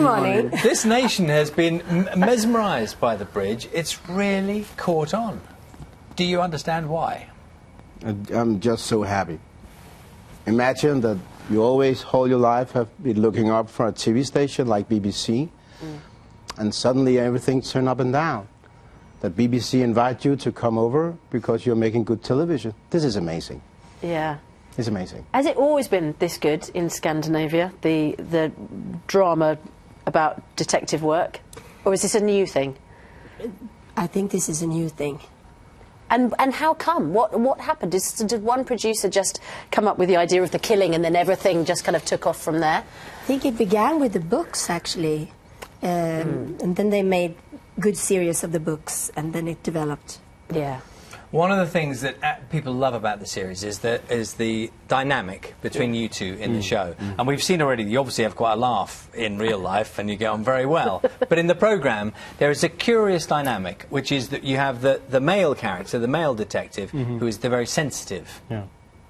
morning. This nation has been mesmerised by the bridge. It's really caught on. Do you understand why? I'm just so happy. Imagine that you always, all your life, have been looking up for a TV station like BBC, and suddenly everything turned up and down. That BBC invite you to come over because you're making good television. This is amazing. Yeah. It's amazing. Has it always been this good in Scandinavia, the drama about detective work? Or is this a new thing? I think this is a new thing. And how come? What happened? Did one producer just come up with the idea of the killing and then everything just kind of took off from there? I think it began with the books, actually. And then they made good series of the books, and then it developed. Yeah. One of the things that people love about the series is the dynamic between you two in the show. And we've seen already, you obviously have quite a laugh in real life and you get on very well. But in the programme, there is a curious dynamic, which is that you have the male character, the male detective, who is the very sensitive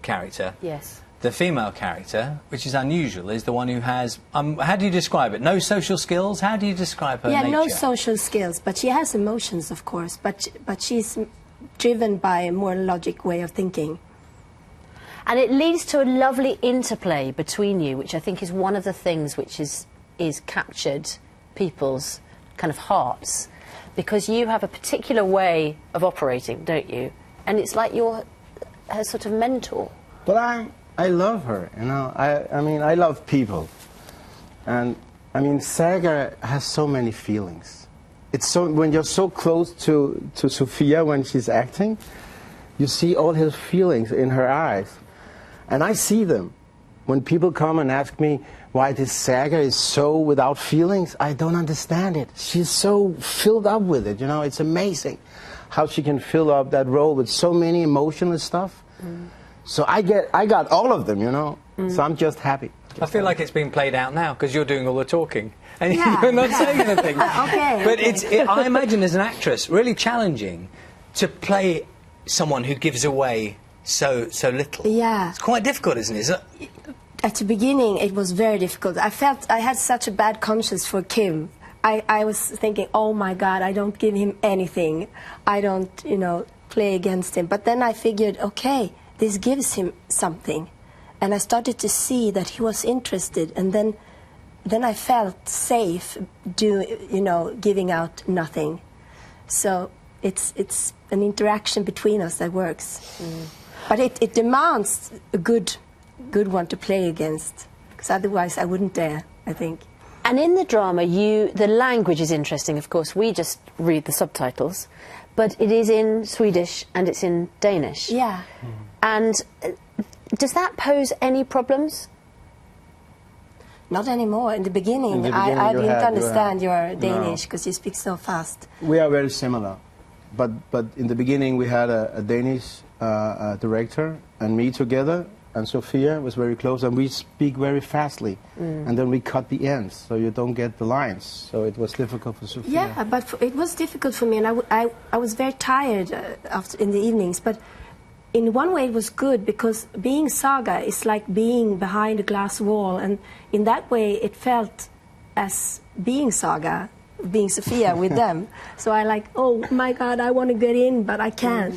character. Yes. The female character, which is unusual, is the one who has, how do you describe it? No social skills? How do you describe her nature? Yeah, no social skills, but she has emotions, of course, but she's driven by a more logic way of thinking. And it leads to a lovely interplay between you, which I think is one of the things which is captured people's kind of hearts, because you have a particular way of operating, don't you? And it's like you're her sort of mentor. But I love her, you know. I mean, I love people. And, I mean, Saga has so many feelings. It's so, when you're so close to Sophia when she's acting, you see all his feelings in her eyes. And I see them. When people come and ask me why this Saga is so without feelings, I don't understand it. She's so filled up with it, you know. It's amazing how she can fill up that role with so many emotional stuff. So I got all of them, you know. So I'm just happy. I feel like it's being played out now because you're doing all the talking and you're not saying anything. But I imagine as an actress, really challenging to play someone who gives away so little. Yeah. It's quite difficult, isn't it? At the beginning, it was very difficult. I felt I had such a bad conscience for Kim. I was thinking, oh my God, I don't give him anything. I don't, you know, play against him. But then I figured, okay, this gives him something. And I started to see that he was interested, and then I felt safe, giving out nothing. So it's an interaction between us that works. But it demands a good one to play against, because otherwise I wouldn't dare, I think. And in the drama, the language is interesting, of course. We just read the subtitles, but it is in Swedish and it's in Danish. Yeah. And does that pose any problems? Not anymore. In the beginning, I didn't understand your Danish because you speak so fast. We are very similar. But in the beginning, we had a Danish director and me together, and Sophia was very close, and we speak very fastly. And then we cut the ends, so you don't get the lines. So it was difficult for Sophia. Yeah, but it was difficult for me, and I was very tired in the evenings. But in one way it was good, because being Saga is like being behind a glass wall, and in that way it felt as being Saga, being Sophia with them. So I like, oh my God, I want to get in, but I can't.